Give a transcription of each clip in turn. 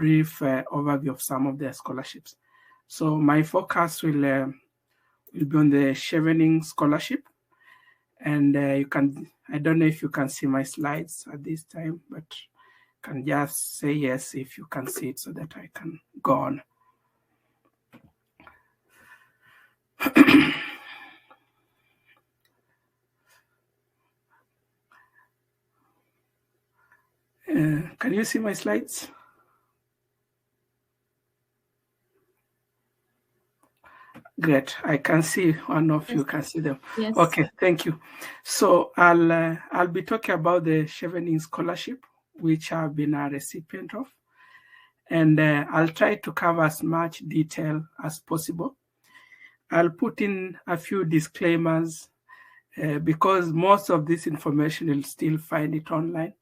brief overview of some of their scholarships. So my focus will be on the Chevening scholarship, and I don't know if you can see my slides at this time, but can just say yes if you can see it so that I can go on. Can you see my slides? Great, I can see one of you can see them. Yes. Okay, thank you. So I'll be talking about the Chevening scholarship, which I've been a recipient of, and I'll try to cover as much detail as possible. I'll put in a few disclaimers because most of this information you'll still find it online,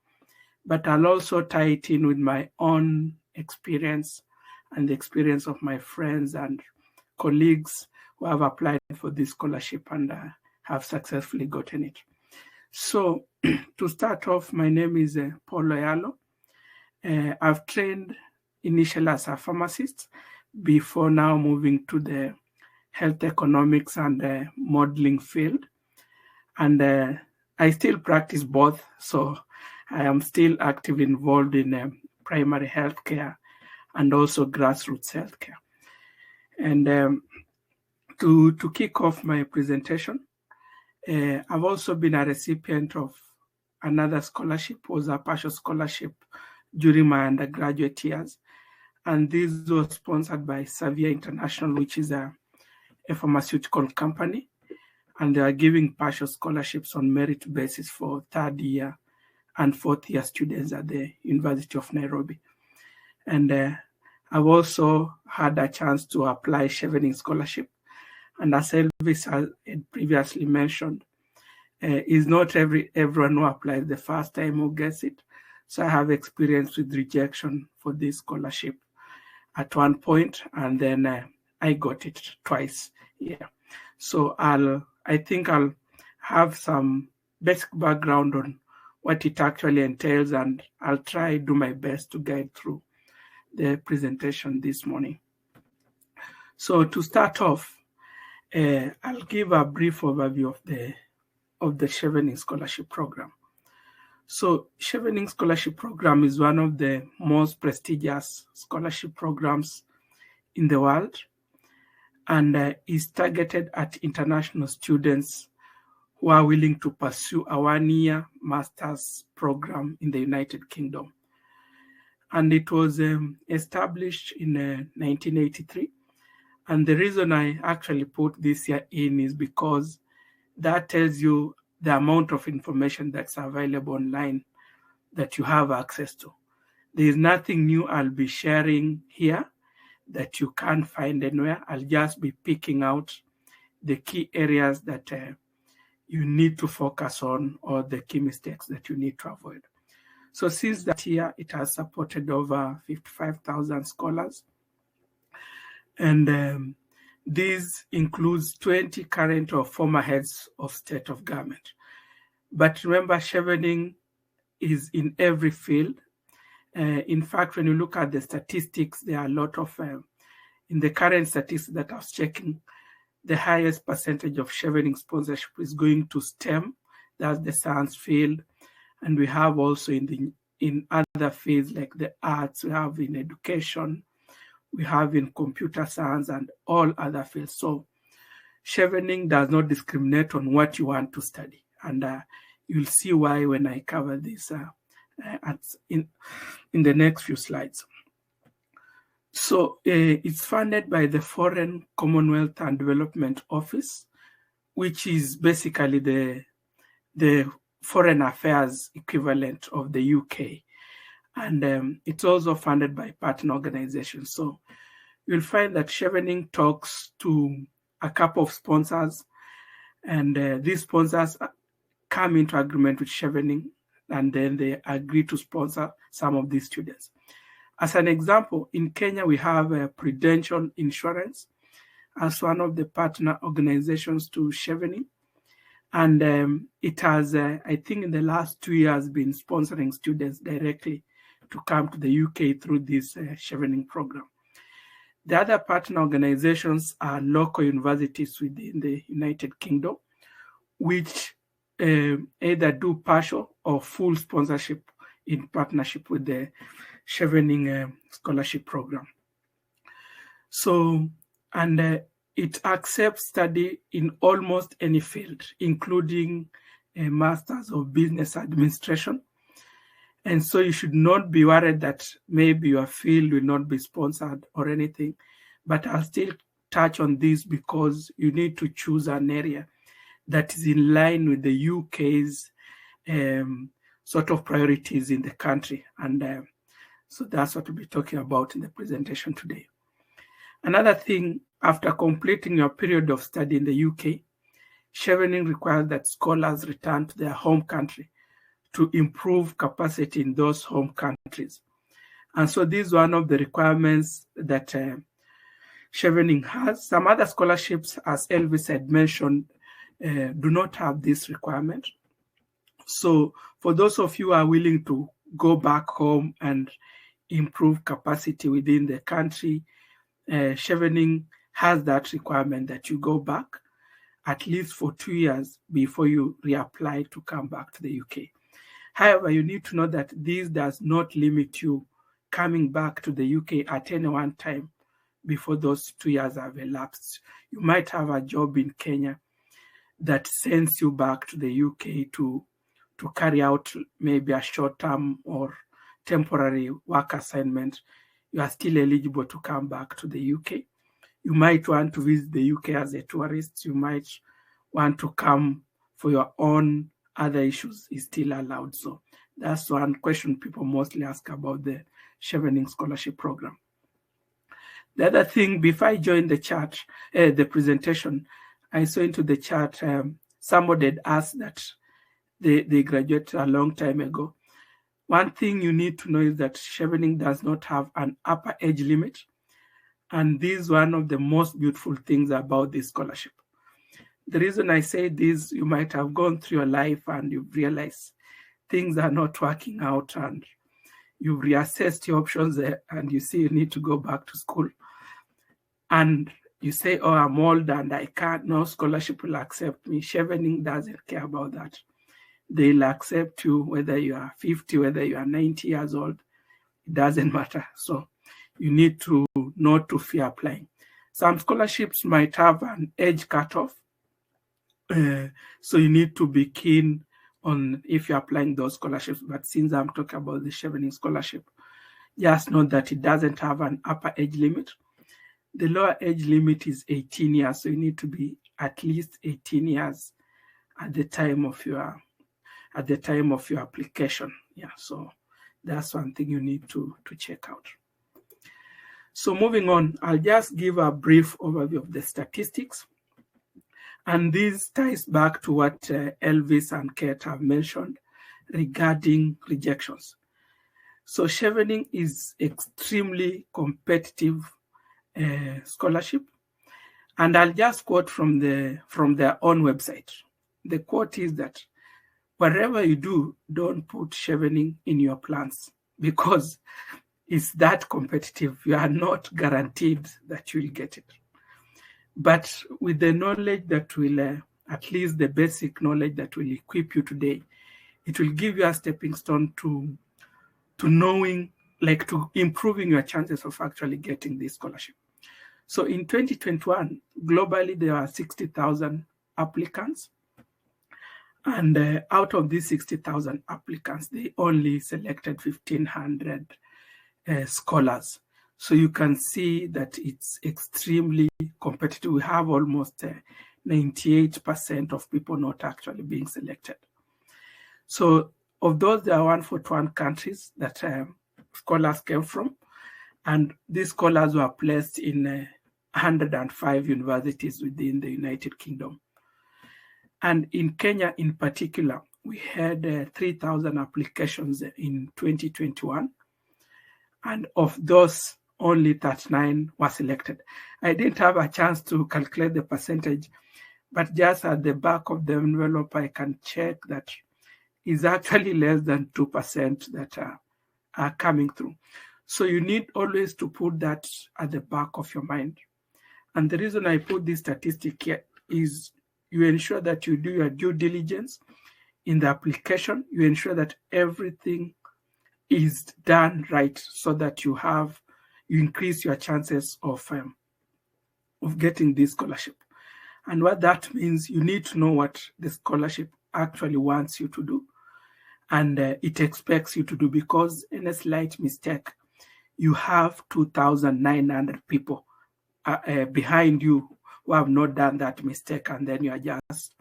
but I'll also tie it in with my own experience and the experience of my friends and colleagues who have applied for this scholarship and have successfully gotten it. So to start off, my name is Paul Loyalo. I've trained initially as a pharmacist before now moving to the health economics and modeling field. And I still practice both, so I am still actively involved in primary healthcare and also grassroots healthcare. And to kick off my presentation, I've also been a recipient of another scholarship, was a partial scholarship during my undergraduate years. And this was sponsored by Savia International, which is a pharmaceutical company. And they are giving partial scholarships on merit basis for third year and fourth year students at the University of Nairobi. And I've also had a chance to apply Chevening scholarship. And as Elvis had previously mentioned, is not everyone who applies the first time who gets it. So I have experience with rejection for this scholarship at one point, and then I got it twice. Yeah. So I think I'll have some basic background on what it actually entails, and I'll try do my best to guide through the presentation this morning. So to start off, I'll give a brief overview of the Chevening Scholarship Program. So Chevening Scholarship Program is one of the most prestigious scholarship programs in the world, and is targeted at international students who are willing to pursue a one-year master's program in the United Kingdom. And it was established in 1983. And the reason I actually put this year in is because that tells you the amount of information that's available online that you have access to. There is nothing new I'll be sharing here that you can't find anywhere. I'll just be picking out the key areas that you need to focus on, or the key mistakes that you need to avoid. So since that year, it has supported over 55,000 scholars. And this includes 20 current or former heads of state of government. But remember, Chevening is in every field. In fact, when you look at the statistics, there are a lot of, in the current statistics that I was checking, the highest percentage of Chevening sponsorship is going to STEM, that's the science field. And we have also in other fields like the arts, we have in education, we have in computer science and all other fields. So Chevening does not discriminate on what you want to study. And you'll see why when I cover this in the next few slides. So it's funded by the Foreign, Commonwealth and Development Office, which is basically the foreign affairs equivalent of the UK. And it's also funded by partner organizations. So you'll find that Chevening talks to a couple of sponsors, and these sponsors come into agreement with Chevening, and then they agree to sponsor some of these students. As an example, in Kenya, we have Prudential Insurance as one of the partner organizations to Chevening. And it has, I think in the last 2 years, been sponsoring students directly to come to the UK through this Chevening program. The other partner organizations are local universities within the United Kingdom, which either do partial or full sponsorship in partnership with the Chevening scholarship program. So, and it accepts study in almost any field, including a Master's of Business Administration. And so you should not be worried that maybe your field will not be sponsored or anything, but I'll still touch on this because you need to choose an area that is in line with the UK's sort of priorities in the country. And so that's what we'll be talking about in the presentation today. Another thing, after completing your period of study in the UK, Chevening requires that scholars return to their home country to improve capacity in those home countries. And so this is one of the requirements that Chevening has. Some other scholarships, as Elvis had mentioned, do not have this requirement. So for those of you who are willing to go back home and improve capacity within the country, Chevening has that requirement that you go back at least for 2 years before you reapply to come back to the UK. However, you need to know that this does not limit you coming back to the UK at any one time before those 2 years have elapsed. You might have a job in Kenya that sends you back to the UK to carry out maybe a short-term or temporary work assignment. You are still eligible to come back to the UK. You might want to visit the UK as a tourist. You might want to come for your own other issues, is still allowed. So that's one question people mostly ask about the Chevening scholarship program. The other thing, before I joined the presentation, I saw into the chat, somebody had asked that they graduated a long time ago. One thing you need to know is that Chevening does not have an upper age limit. And this is one of the most beautiful things about this scholarship. The reason I say this, you might have gone through your life and you've realized things are not working out and you've reassessed your options and you see you need to go back to school. And you say, oh, I'm old and I can't, no scholarship will accept me. Chevening doesn't care about that. They'll accept you whether you are 50, whether you are 90 years old. It doesn't matter. So you need to not to fear applying. Some scholarships might have an age cutoff. So you need to be keen on if you're applying those scholarships. But since I'm talking about the Chevening scholarship, just know that it doesn't have an upper age limit. The lower age limit is 18 years. So you need to be at least 18 years at the time of your application. Yeah, so that's one thing you need to check out. So moving on, I'll just give a brief overview of the statistics. And this ties back to what Elvis and Kate have mentioned regarding rejections. So Chevening is extremely competitive scholarship. And I'll just quote from their own website. The quote is that whatever you do, don't put Chevening in your plans because it's that competitive. You are not guaranteed that you'll get it. But with the knowledge that will, at least the basic knowledge that will equip you today, it will give you a stepping stone to knowing, like to improving your chances of actually getting this scholarship. So in 2021, globally, there are 60,000 applicants. And out of these 60,000 applicants, they only selected 1,500 scholars. So you can see that it's extremely competitive. We have almost 98% of people not actually being selected. So of those, there are 141 countries that scholars came from. And these scholars were placed in 105 universities within the United Kingdom. And in Kenya in particular, we had 3,000 applications in 2021. And of those, only 39 were selected. I didn't have a chance to calculate the percentage, but just at the back of the envelope, I can check that is actually less than 2% that are coming through. So you need always to put that at the back of your mind. And the reason I put this statistic here is you ensure that you do your due diligence in the application. You ensure that everything is done right so that you increase your chances of getting this scholarship. And what that means, you need to know what the scholarship actually wants you to do and it expects you to do, because in a slight mistake, you have 2,900 people behind you who have not done that mistake, and then you are just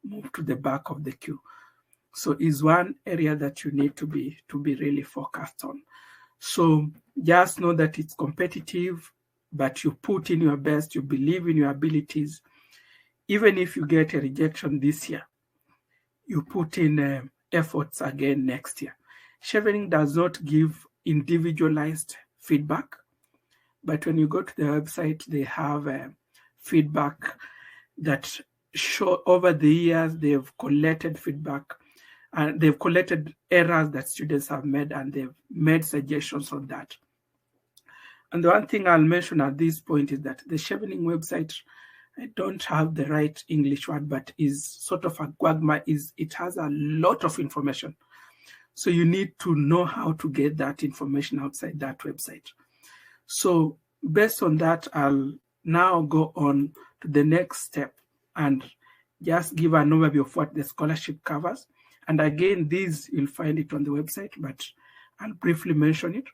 moved to the back of the queue. So is one area that you need to be really focused on. So just know that it's competitive, but you put in your best, you believe in your abilities. Even if you get a rejection this year, you put in efforts again next year. Chevening does not give individualized feedback, but when you go to the website, they have feedback that show over the years they've collected feedback and they've collected errors that students have made, and they've made suggestions on that. And the one thing I'll mention at this point is that the Chevening website, I don't have the right English word, but is sort of a quagmire. It has a lot of information. So you need to know how to get that information outside that website. So based on that, I'll now go on to the next step and just give an overview of what the scholarship covers. And again, these you'll find it on the website, but I'll briefly mention it.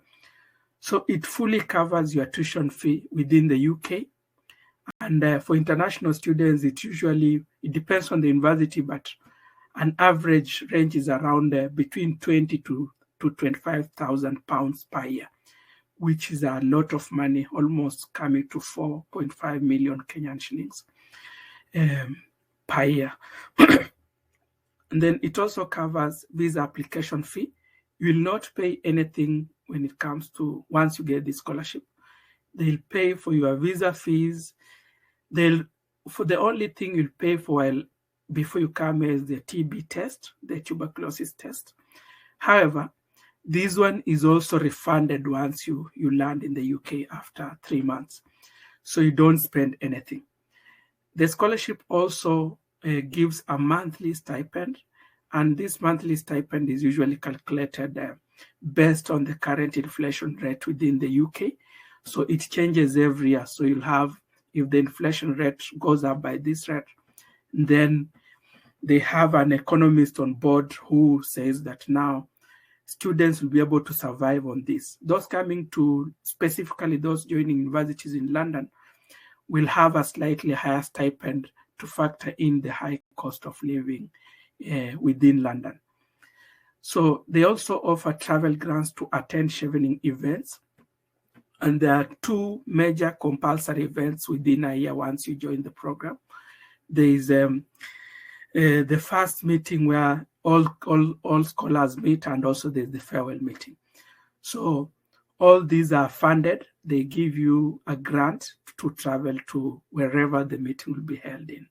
So it fully covers your tuition fee within the UK. And for international students, it depends on the university, but an average range is around between 20 to 25,000 pounds per year, which is a lot of money, almost coming to 4.5 million Kenyan shillings per year. And then it also covers visa application fee. You will not pay anything when it comes to once you get the scholarship. They'll pay for your visa fees. For the only thing you'll pay for before you come is the TB test, the tuberculosis test. However, this one is also refunded once you land in the UK after 3 months. So you don't spend anything. The scholarship also gives a monthly stipend, and this monthly stipend is usually calculated based on the current inflation rate within the UK. So it changes every year. So you'll have, if the inflation rate goes up by this rate, then they have an economist on board who says that now students will be able to survive on this. Those coming to, specifically those joining universities in London, will have a slightly higher stipend to factor in the high cost of living within London. So they also offer travel grants to attend Chevening events. And there are 2 major compulsory events within a year once you join the program. There is the first meeting where all scholars meet, and also there's the farewell meeting. So all these are funded. They give you a grant to travel to wherever the meeting will be held in.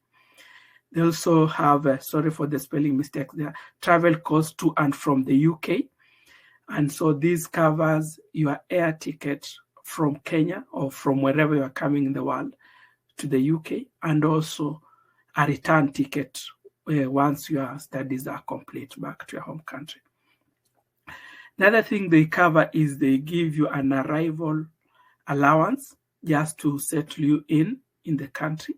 They also have, sorry for the spelling mistakes there, travel costs to and from the UK. And so this covers your air ticket from Kenya or from wherever you are coming in the world to the UK, and also a return ticket once your studies are complete back to your home country. The other thing they cover is they give you an arrival allowance just to settle you in the country.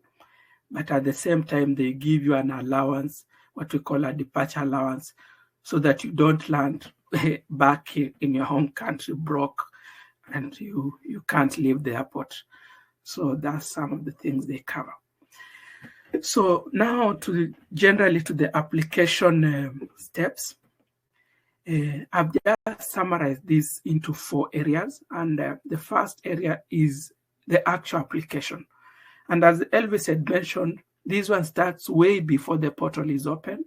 But at the same time, they give you an allowance, what we call a departure allowance, so that you don't land back in your home country broke and you can't leave the airport. So that's some of the things they cover. So now generally to the application steps. I've just summarized this into 4 areas, and the first area is the actual application. And as Elvis had mentioned, this one starts way before the portal is open.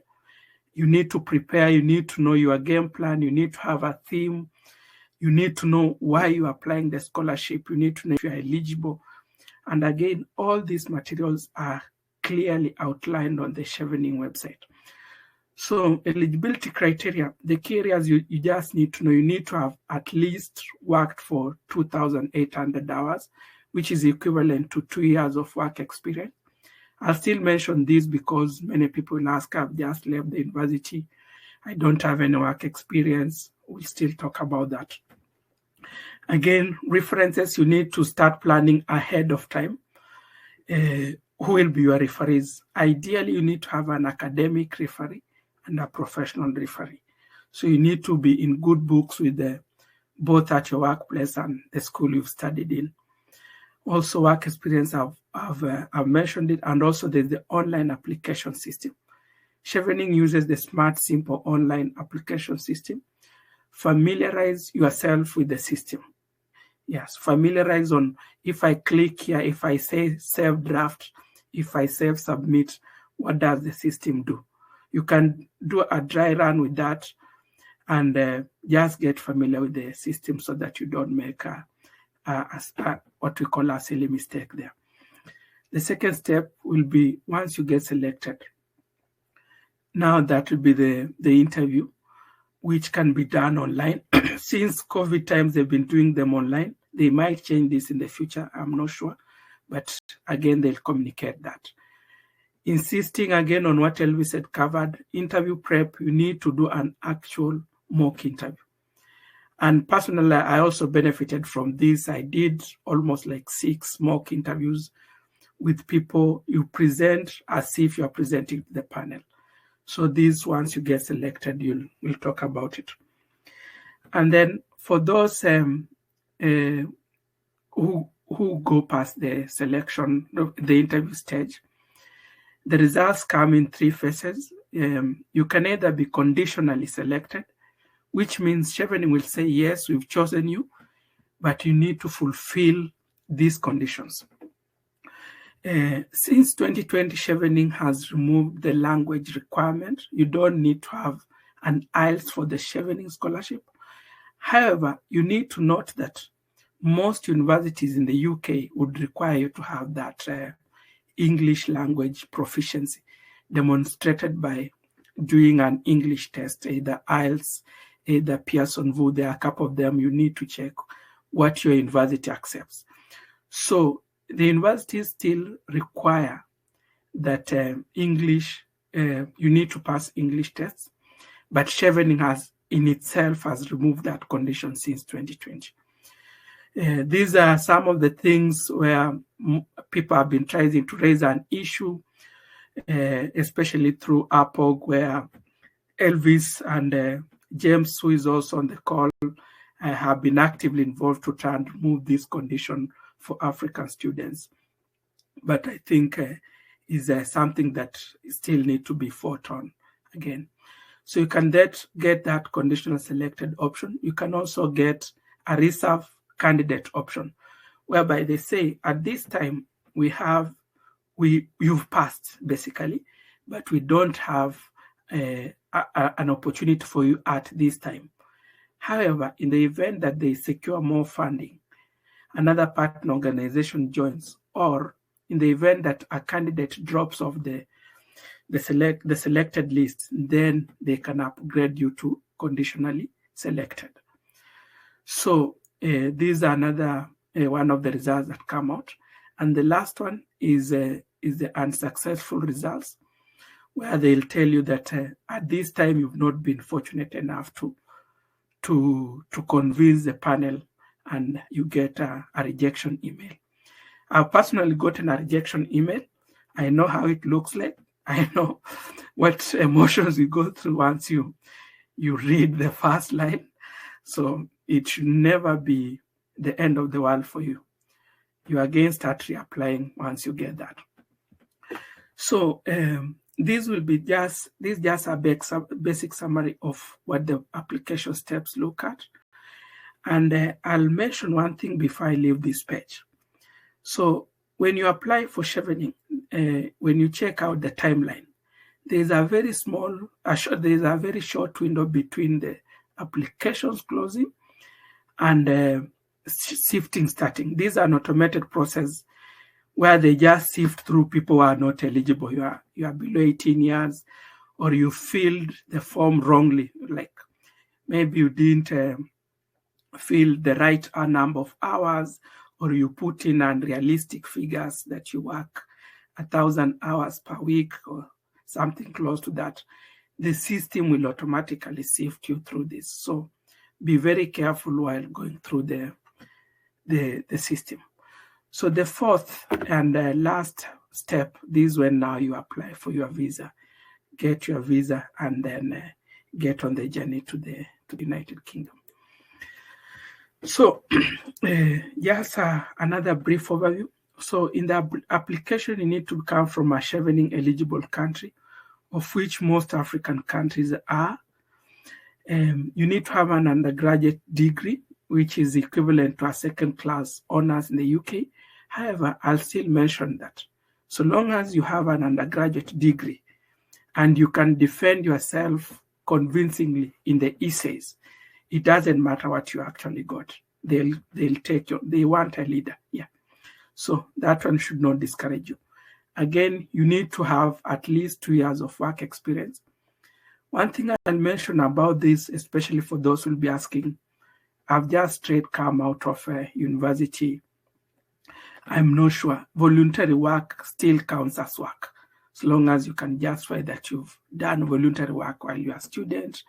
You need to prepare, you need to know your game plan, you need to have a theme, you need to know why you're applying the scholarship, you need to know if you're eligible. And again, all these materials are clearly outlined on the Chevening website. So eligibility criteria, the key areas you just need to know, you need to have at least worked for 2,800 hours, which is equivalent to 2 years of work experience. I'll still mention this because many people ask, I've just left the university, I don't have any work experience. We'll still talk about that. Again, references, you need to start planning ahead of time. Who will be your referees? Ideally, you need to have an academic referee and a professional referee. So you need to be in good books with both at your workplace and the school you've studied in. Also, work experience, I've mentioned it, and also there's the online application system. Chevening uses the Smart Simple online application system. Familiarize yourself with the system. Yes, familiarize on, if I click here, if I say save draft, if I save submit, what does the system do? You can do a dry run with that and just get familiar with the system so that you don't make what we call a silly mistake there. The second step will be once you get selected. Now that will be the interview, which can be done online. Since COVID times, they've been doing them online. They might change this in the future, I'm not sure. But again, they'll communicate that. Insisting again on what Elvis had covered, interview prep, you need to do an actual mock interview. And personally, I also benefited from this. I did almost like 6 mock interviews with people. You present as if you're presenting to the panel. So these, once you get selected, we'll talk about it. And then for those who go past the selection, the interview stage, the results come in 3 phases. You can either be conditionally selected, which means Chevening will say, yes, we've chosen you, but you need to fulfill these conditions. Since 2020, Chevening has removed the language requirement. You don't need to have an IELTS for the Chevening scholarship. However, you need to note that most universities in the UK would require you to have that English language proficiency demonstrated by doing an English test, either IELTS, either Pearson VUE. There are a couple of them. You need to check what your university accepts. So the universities still require that English, you need to pass English tests, but Chevening has removed that condition since 2020. These are some of the things where people have been trying to raise an issue, especially through APOG, where Elvis and James, who is also on the call, have been actively involved to try and remove this condition for African students. But I think is something that still need to be fought on again. So you can get that conditional selected option. You can also get a reserve candidate option, whereby they say, at this time, you've passed, basically, but we don't have an opportunity for you at this time. However, in the event that they secure more funding, another partner organization joins, or in the event that a candidate drops off the selected list, then they can upgrade you to conditionally selected. So these are another one of the results that come out. And the last one is the unsuccessful results, where they'll tell you that at this time you've not been fortunate enough to convince the panel, and you get a rejection email. I've personally gotten a rejection email. I know how it looks like. I know what emotions you go through once you read the first line. So it should never be the end of the world for you. You again start reapplying once you get that. So this will be just a basic summary of what the application steps look at. And I'll mention one thing before I leave this page. So when you apply for Chevening, when you check out the timeline, there's a very short window between the applications closing and sifting starting. These are an automated process where they just sift through people who are not eligible. You are below 18 years, or you filled the form wrongly, like maybe you didn't fill the right number of hours, or you put in unrealistic figures that you work 1,000 hours per week or something close to that, the system will automatically sift you through this. So be very careful while going through the system. So the fourth and last step, this is when now you apply for your visa, get your visa, and then get on the journey to the United Kingdom. So just another brief overview. So in the application, you need to come from a Chevening eligible country, of which most African countries are. You need to have an undergraduate degree, which is equivalent to a second-class honors in the UK. However, I'll still mention that so long as you have an undergraduate degree and you can defend yourself convincingly in the essays, it doesn't matter what you actually got. They'll take you. They want a leader. Yeah. So that one should not discourage you. Again, you need to have at least 2 years of work experience. One thing I'll mention about this, especially for those who will be asking, I've just straight come out of a university. I'm not sure. Voluntary work still counts as work. As long as you can justify that you've done voluntary work while you're a student,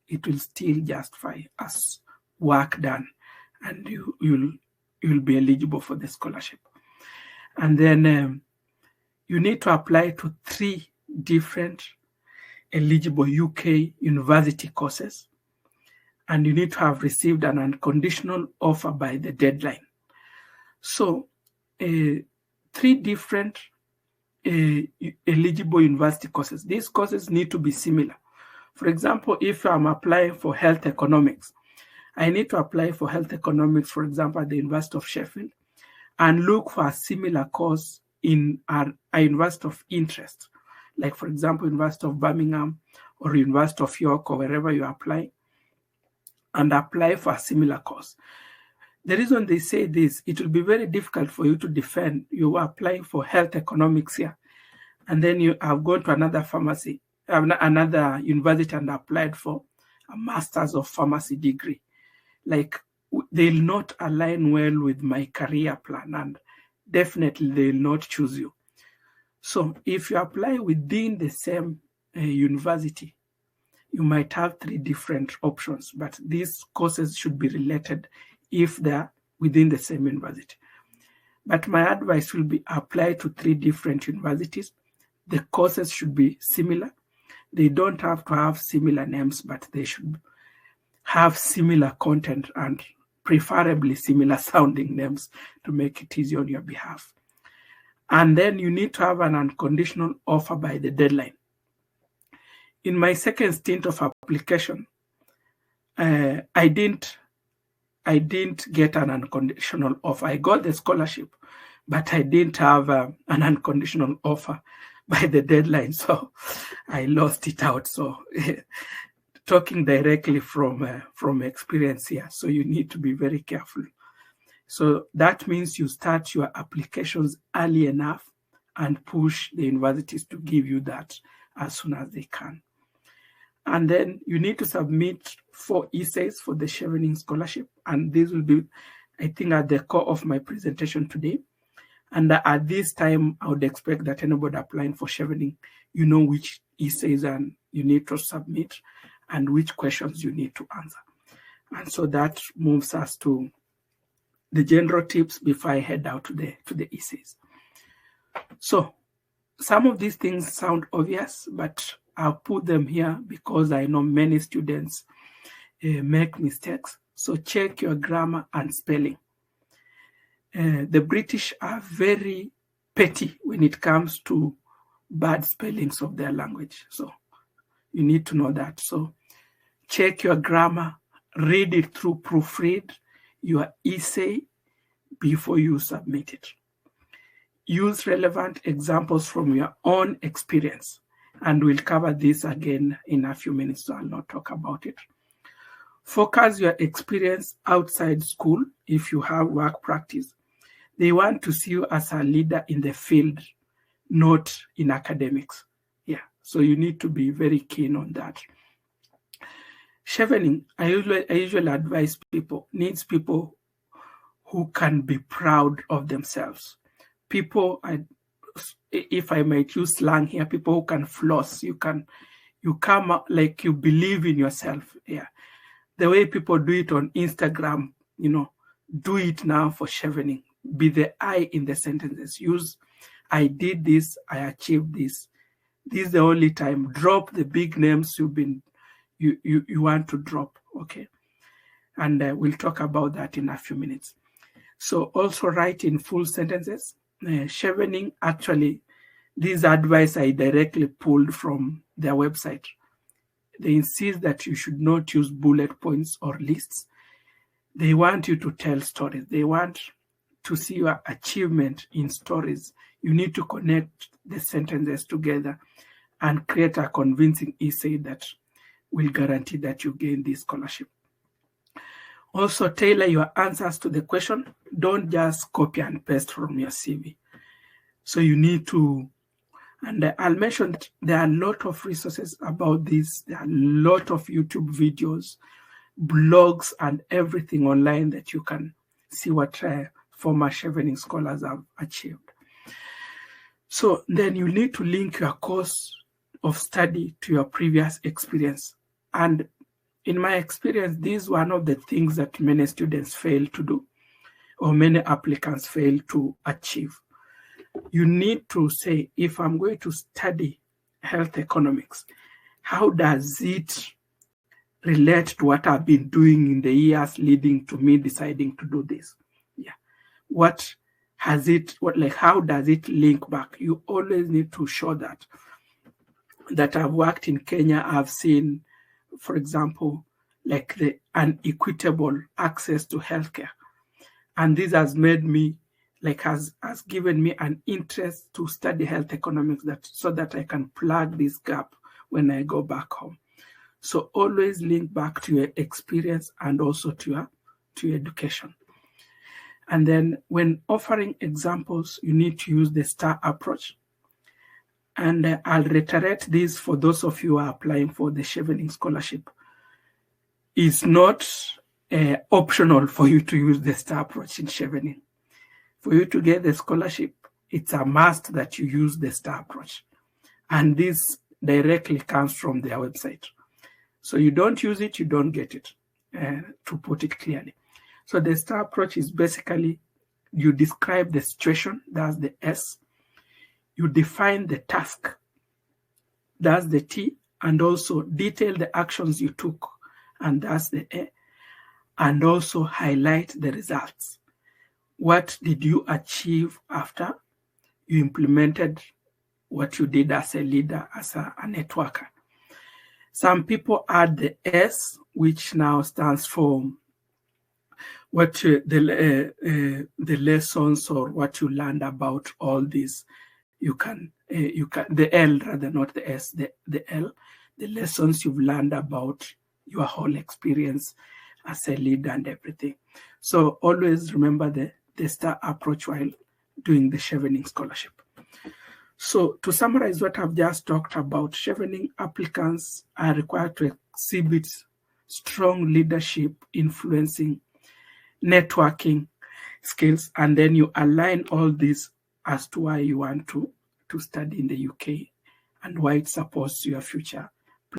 it will still justify as work done, and you'll be eligible for the scholarship. And then you need to apply to 3 different eligible UK university courses, and you need to have received an unconditional offer by the deadline. So 3 different eligible university courses. These courses need to be similar. For example, if I'm applying for health economics, I need to apply for health economics, for example, at the University of Sheffield, and look for a similar course in a university of interest, like, for example, University of Birmingham or University of York or wherever you apply, and apply for a similar course. The reason they say this, it will be very difficult for you to defend. You are applying for health economics here, and then you have gone to another university and applied for a master's of pharmacy degree. Like, they'll not align well with my career plan, and definitely they'll not choose you. So if you apply within the same university, you might have 3 different options, but these courses should be related if they're within the same university. But my advice will be apply to 3 different universities. The courses should be similar. They don't have to have similar names, but they should have similar content and preferably similar sounding names to make it easy on your behalf. And then you need to have an unconditional offer by the deadline. In my second stint of application, I didn't get an unconditional offer. I got the scholarship, but I didn't have an unconditional offer by the deadline, so I lost it out. So talking directly from experience here, so you need to be very careful. So that means you start your applications early enough and push the universities to give you that as soon as they can. And then you need to submit 4 essays for the Chevening scholarship. And this will be, I think, at the core of my presentation today. And at this time, I would expect that anybody applying for Chevening, you know which essays and you need to submit and which questions you need to answer. And so that moves us to the general tips before I head out to the essays. So some of these things sound obvious, but I'll put them here because I know many students make mistakes. So check your grammar and spelling. The British are very petty when it comes to bad spellings of their language. So you need to know that. So check your grammar, read it through, proofread your essay before you submit it. Use relevant examples from your own experience. And we'll cover this again in a few minutes, so I'll not talk about it. Focus your experience outside school if you have work practice. They want to see you as a leader in the field, not in academics. Yeah, So you need to be very keen on that. Chevening, I usually advise people, needs people who can be proud of themselves. People, if I might use slang here, people who can floss. You come up like you believe in yourself. Yeah. The way people do it on Instagram, do it now for Chevening. Be the I in the sentences. Use, I did this, I achieved this. This is the only time. Drop the big names you want to drop, okay? And we'll talk about that in a few minutes. So also write in full sentences. Chevening, actually, this advice I directly pulled from their website. They insist that you should not use bullet points or lists. They want you to tell stories. They want to see your achievement in stories. You need to connect the sentences together and create a convincing essay that will guarantee that you gain this scholarship. Also, tailor your answers to the question. Don't just copy and paste from your CV. So you need to, and I'll mention that there are a lot of resources about this. There are a lot of YouTube videos, blogs, and everything online that you can see what former Chevening scholars have achieved. So then you need to link your course of study to your previous experience. And in my experience, this is one of the things that many students fail to do, or many applicants fail to achieve. You need to say, if I'm going to study health economics, how does it relate to what I've been doing in the years leading to me deciding to do this? Yeah. How does it link back? You always need to show that I've worked in Kenya, I've seen, for example, like the unequitable access to healthcare. And this has made me, has given me an interest to study health economics so that I can plug this gap when I go back home. So always link back to your experience and also to your education. And then when offering examples, you need to use the STAR approach. And I'll reiterate this for those of you who are applying for the Chevening scholarship. It's not optional for you to use the STAR approach in Chevening. For you to get the scholarship, it's a must that you use the STAR approach. And this directly comes from their website. So you don't use it, you don't get it, to put it clearly. So the STAR approach is basically, you describe the situation, that's the S. You define the task, that's the T, and also detail the actions you took, and that's the A. And also highlight the results. What did you achieve after you implemented what you did as a leader, as a networker? Some people add the S, which now stands for what the lessons or what you learned about all this. You can the L rather, not the S, the L, the lessons you've learned about your whole experience as a leader and everything. So always remember the STAR approach while doing the Chevening scholarship. So to summarize what I've just talked about, Chevening applicants are required to exhibit strong leadership, influencing, networking skills, and then you align all this as to why you want to study in the UK and why it supports your future